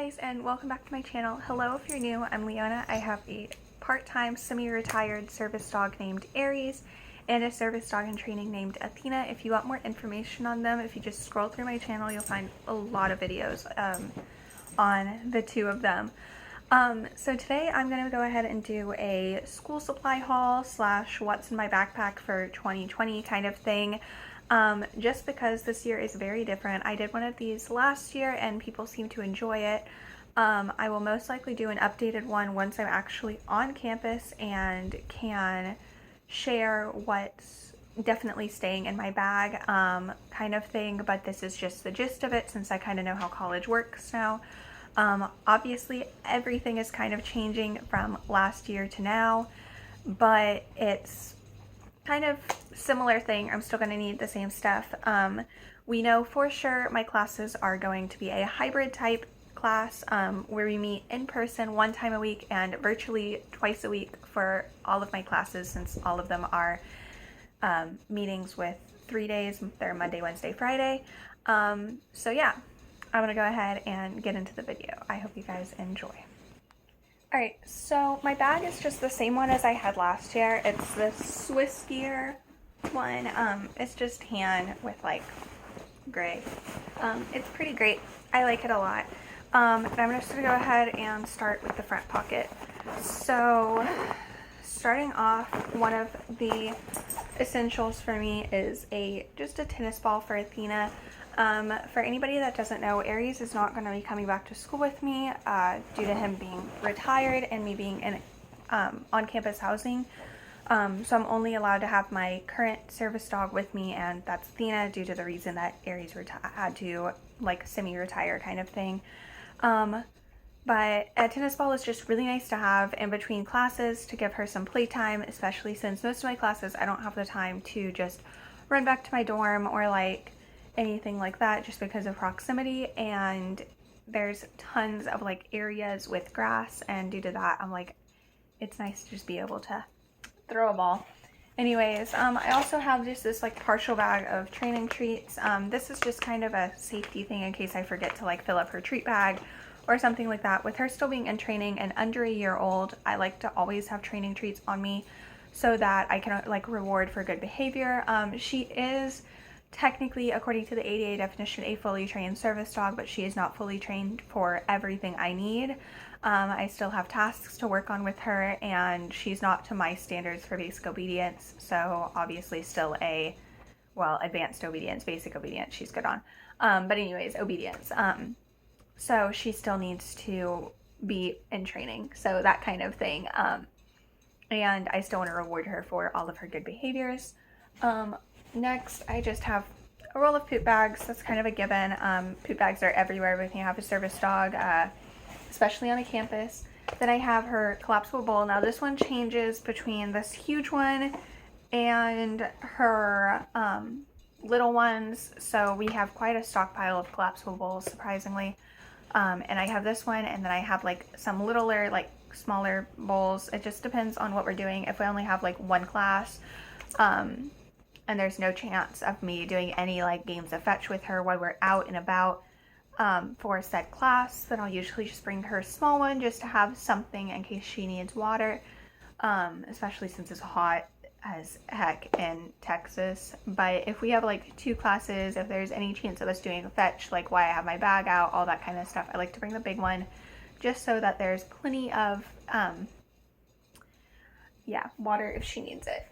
guys, and welcome back to my channel. Hello if you're new, I'm Leonna. I have a part-time semi-retired service dog named Aries and a service dog in training named Athena. If you want more information on them, if you just scroll through my channel, you'll find a lot of videos on the two of them. So today I'm going to go ahead and do a school supply haul slash what's in my backpack for 2020 kind of thing. Just because this year is very different. I did one of these last year and people seem to enjoy it. I will most likely do an updated one once I'm actually on campus and can share what's definitely staying in my bag, kind of thing, but this is just the gist of it since I kind of know how college works now. Obviously everything is kind of changing from last year to now, but it's kind of similar thing. I'm still going to need the same stuff. We know for sure my classes are going to be a hybrid type class, where we meet in person one time a week and virtually twice a week for all of my classes, since all of them are meetings with 3 days. They're Monday, Wednesday, Friday. So yeah, I'm gonna go ahead and get into the video. I hope you guys enjoy. Alright, so my bag is just the same one as I had last year. It's the Swiss Gear one. It's just tan with like gray. It's pretty great. I like it a lot. And I'm just going to go ahead and start with the front pocket. So starting off, one of the essentials for me is just a tennis ball for Athena. For anybody that doesn't know, Aries is not going to be coming back to school with me due to him being retired and me being in on-campus housing. So I'm only allowed to have my current service dog with me, and that's Athena, due to the reason that Aries had to like semi-retire kind of thing. But a tennis ball is just really nice to have in between classes to give her some playtime, especially since most of my classes I don't have the time to just run back to my dorm or like anything like that, just because of proximity, and there's tons of like areas with grass, and due to that I'm like, it's nice to just be able to throw a ball. Anyways, I also have just this like partial bag of training treats. This is just kind of a safety thing in case I forget to like fill up her treat bag or something like that. With her still being in training and under a year old, I like to always have training treats on me so that I can like reward for good behavior. She is technically, according to the ADA definition, a fully trained service dog, but she is not fully trained for everything I need. I still have tasks to work on with her, and she's not to my standards for basic obedience, so obviously still advanced obedience. Basic obedience she's good on, but anyways, obedience. So she still needs to be in training, so that kind of thing, and I still want to reward her for all of her good behaviors. Next, I just have a roll of poop bags. That's kind of a given. Poop bags are everywhere when you have a service dog, especially on a campus. Then I have her collapsible bowl. Now this one changes between this huge one and her little ones, so we have quite a stockpile of collapsible bowls, surprisingly. And I have this one, and then I have like some littler, like smaller bowls. It just depends on what we're doing. If we only have like one class, and there's no chance of me doing any like games of fetch with her while we're out and about for said class, then I'll usually just bring her a small one just to have something in case she needs water, especially since it's hot as heck in Texas. But if we have like two classes, if there's any chance of us doing a fetch, like why I have my bag out, all that kind of stuff, I like to bring the big one just so that there's plenty of water if she needs it.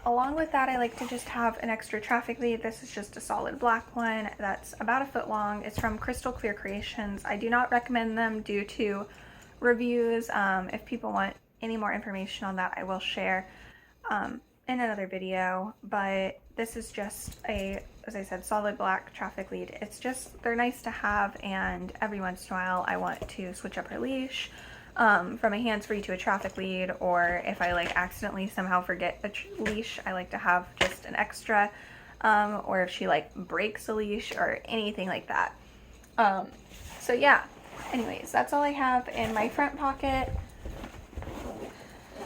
Along with that, I like to just have an extra traffic lead. This is just a solid black one that's about 1 foot long. It's from Crystal Clear Creations. I do not recommend them due to reviews. If people want any more information on that, I will share in another video. But this is just as I said, solid black traffic lead. It's just, they're nice to have, and every once in a while I want to switch up her leash. From a hands-free to a traffic lead, or if I like accidentally somehow forget a leash, I like to have just an extra, or if she like breaks a leash or anything like that. So yeah, anyways, that's all I have in my front pocket.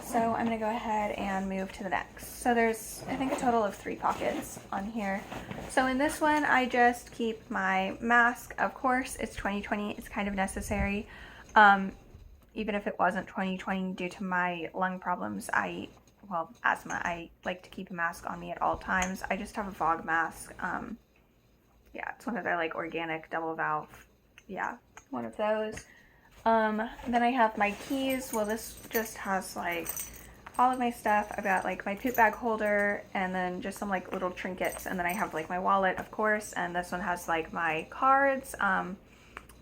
So so I'm gonna go ahead and move to the next. So there's, I think, a total of 3 pockets on here. So in this one, I just keep my mask. Of course, it's 2020, it's kind of necessary. Even if it wasn't 2020 due to my lung problems, asthma, I like to keep a mask on me at all times. I just have a fog mask. Yeah, it's one of their like organic double valve. Yeah, one of those. Then I have my keys. Well, this just has like all of my stuff. I've got like my poop bag holder and then just some like little trinkets. And then I have like my wallet, of course. And this one has like my cards,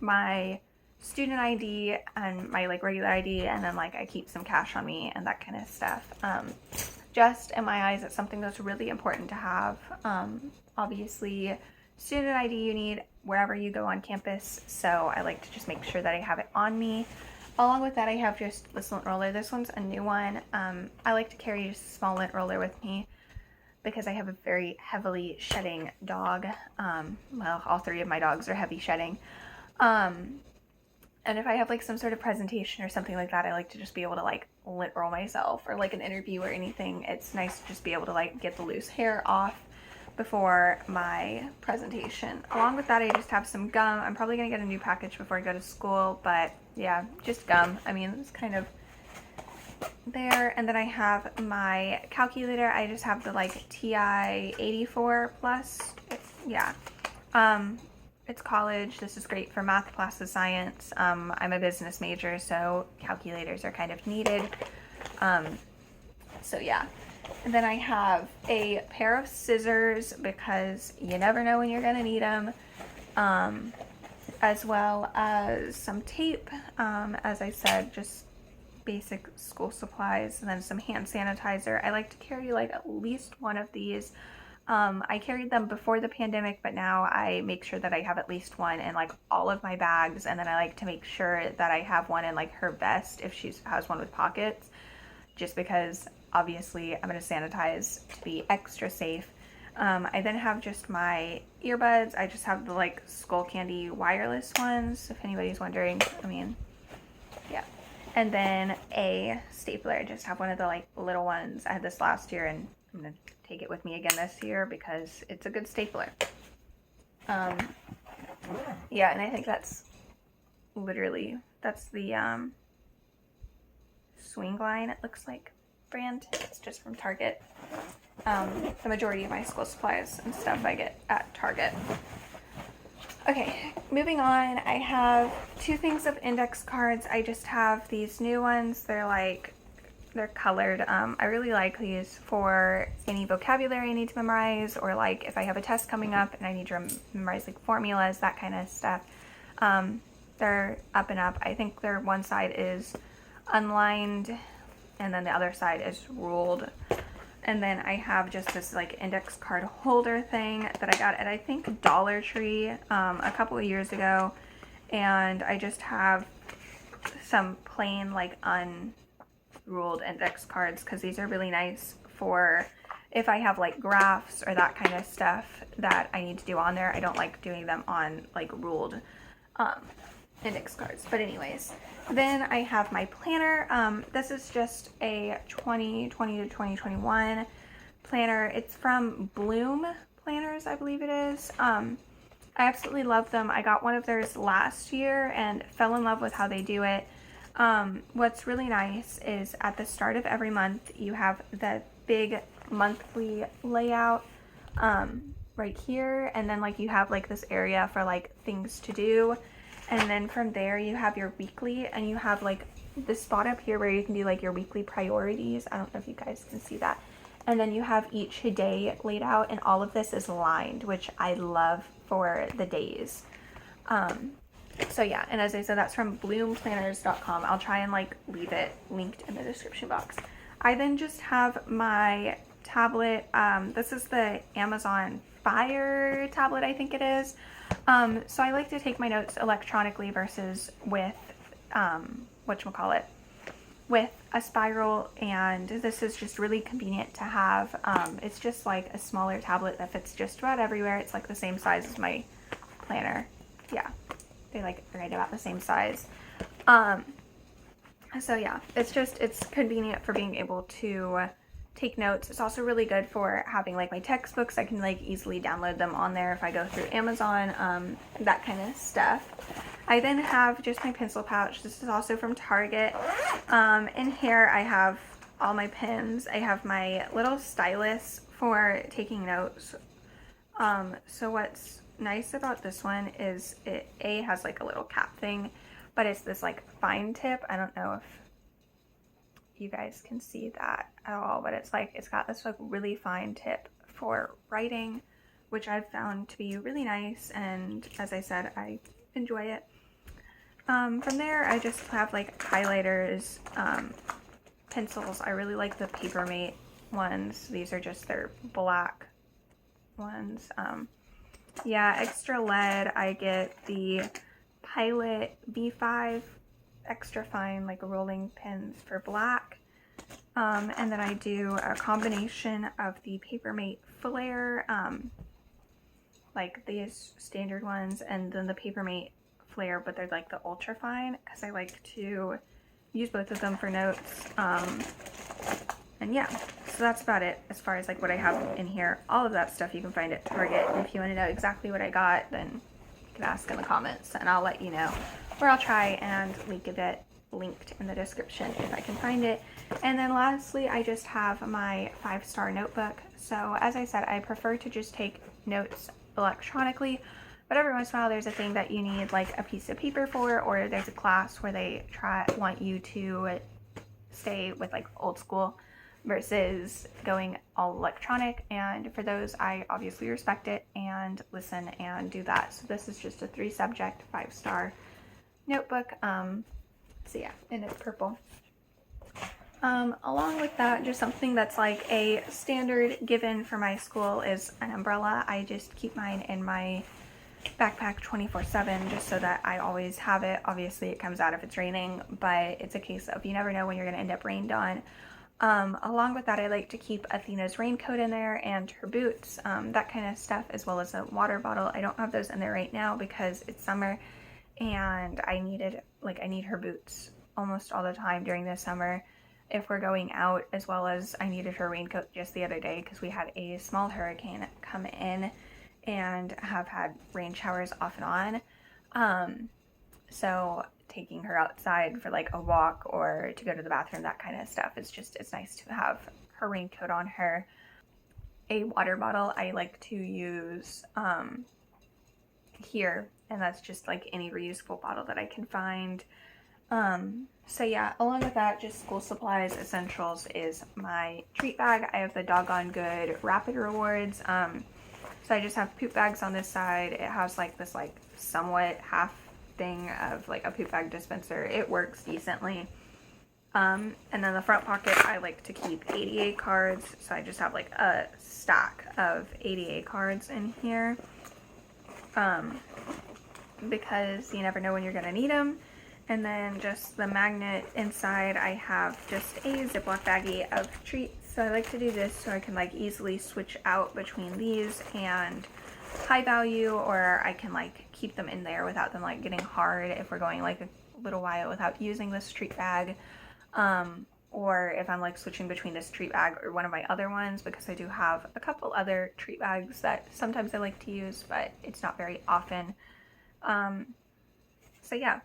my student ID and my like regular ID. And then like I keep some cash on me and that kind of stuff. Just in my eyes, it's something that's really important to have. Obviously, student ID you need wherever you go on campus, so I like to just make sure that I have it on me. Along with that, I have just this lint roller. This one's a new one. I like to carry just a small lint roller with me because I have a very heavily shedding dog. Well, all 3 of my dogs are heavy shedding. And if I have like some sort of presentation or something like that, I like to just be able to like lint roll myself, or like an interview or anything. It's nice to just be able to like get the loose hair off before my presentation. Along with that, I just have some gum. I'm probably gonna get a new package before I go to school, but yeah, just gum. I mean, it's kind of there. And then I have my calculator. I just have the like TI 84 plus. Yeah. It's college. This is great for math classes, science. I'm a business major, so calculators are kind of needed. So yeah. And then I have a pair of scissors because you never know when you're going to need them, as well as some tape, as I said, just basic school supplies, and then some hand sanitizer. I like to carry like at least one of these. I carried them before the pandemic, but now I make sure that I have at least one in like all of my bags, and then I like to make sure that I have one in like her vest if she has one with pockets, just because obviously I'm going to sanitize to be extra safe. I then have just my earbuds. I just have the like Skull Candy wireless ones, if anybody's wondering. I mean, yeah. And then a stapler. I just have one of the like little ones. I had this last year and I'm going to take it with me again this year because it's a good stapler. Yeah, and I think that's literally, that's the Swing Line, it looks like, brand. It's just from Target. The majority of my school supplies and stuff I get at Target. Okay, moving on, I have 2 things of index cards. I just have these new ones. They're colored. I really like these for any vocabulary I need to memorize, or like if I have a test coming up and I need to memorize like formulas, that kind of stuff. They're up and up. I think their one side is unlined and then the other side is ruled. And then I have just this like index card holder thing that I got at I think Dollar Tree a couple of years ago, and I just have some plain like unruled index cards because these are really nice for if I have like graphs or that kind of stuff that I need to do on there. I don't like doing them on like ruled index cards, but anyways. Then I have my planner. This is just a 2020 to 2021 planner. It's from Bloom Planners, I believe it is. I absolutely love them. I got one of theirs last year and fell in love with how they do it. What's really nice is at the start of every month, you have the big monthly layout right here. And then like you have like this area for like things to do. And then from there you have your weekly, and you have like this spot up here where you can do like your weekly priorities. I don't know if you guys can see that. And then you have each day laid out, and all of this is lined, which I love for the days. So yeah, and as I said, that's from bloomplanners.com. I'll try and like leave it linked in the description box. I then just have my tablet. This is the Amazon Fire tablet, I think it is. So I like to take my notes electronically versus with, whatchamacallit, with a spiral, and this is just really convenient to have. It's just like a smaller tablet that fits just about everywhere. It's like the same size as my planner. Yeah, they like right about the same size. So yeah, it's convenient for being able to take notes. It's also really good for having like my textbooks. I can like easily download them on there if I go through Amazon, that kind of stuff. I then have just my pencil pouch. This is also from Target. In here I have all my pens. I have my little stylus for taking notes. So what's nice about this one is it has like a little cap thing, but it's this like fine tip. I don't know if you guys can see that at all, but it's got this like really fine tip for writing, which I've found to be really nice, and as I said, I enjoy it. From there I just have like highlighters, pencils. I really like the Papermate ones. These are just their black ones. Yeah, extra lead. I get the Pilot B5 extra fine like rolling pins for black, and then I do a combination of the Papermate Flare, like these standard ones, and then the Papermate Flare, but they're like the ultra fine, because I like to use both of them for notes. And yeah, so that's about it as far as like what I have in here. All of that stuff you can find at Target, and if you want to know exactly what I got, then you can ask in the comments and I'll let you know, or I'll try and link it linked in the description if I can find it. And then lastly, I just have my 5-star notebook. So as I said, I prefer to just take notes electronically, but every once in a while there's a thing that you need like a piece of paper for, or there's a class where they want you to stay with like old school versus going all electronic, and for those I obviously respect it and listen and do that. So this is just a 3-subject 5-star notebook. So yeah, and it's purple. Along with that, just something that's like a standard given for my school is an umbrella. I just keep mine in my backpack 24/7 just so that I always have it. Obviously it comes out if it's raining, but it's a case of you never know when you're going to end up rained on. Along with that, I like to keep Athena's raincoat in there and her boots, that kind of stuff, as well as a water bottle. I don't have those in there right now because it's summer and I need her boots almost all the time during the summer if we're going out, as well as I needed her raincoat just the other day because we had a small hurricane come in and have had rain showers off and on. So taking her outside for like a walk or to go to the bathroom, that kind of stuff, it's nice to have her raincoat on her. A water bottle I like to use here, and that's just like any reusable bottle that I can find. So yeah, along with that, just school supplies essentials is my treat bag. I have the Doggone Good Rapid Rewards. So I just have poop bags on this side. It has like this like somewhat half thing of like a poop bag dispenser. It works decently. And then the front pocket, I like to keep ADA cards. So I just have like a stack of ADA cards in here. Because you never know when you're gonna need them. And then just the magnet inside, I have just a Ziploc baggie of treats. So I like to do this so I can like easily switch out between these and high value, or I can like keep them in there without them like getting hard if we're going like a little while without using this treat bag. Or if I'm like switching between this treat bag or one of my other ones, because I do have a couple other treat bags that sometimes I like to use, but it's not very often. So yeah.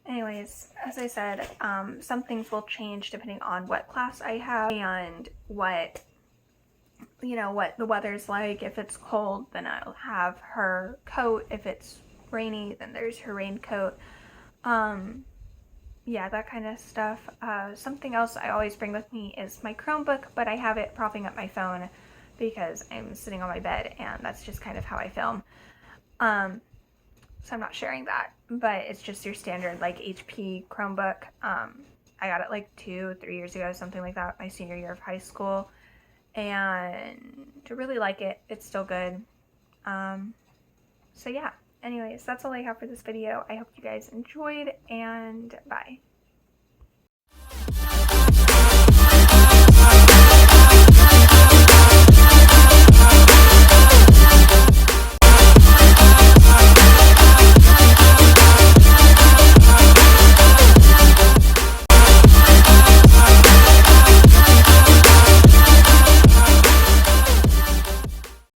Anyways, as I said, some things will change depending on what class I have and what the weather's like. If it's cold, then I'll have her coat. If it's rainy, then there's her raincoat. Yeah, that kind of stuff. Something else I always bring with me is my Chromebook, but I have it propping up my phone because I'm sitting on my bed and that's just kind of how I film. So I'm not sharing that, but it's just your standard like HP Chromebook. I got it like 2-3 years ago, something like that, my senior year of high school, and to really like it. It's still good. So yeah, anyways, that's all I have for this video. I hope you guys enjoyed, and bye.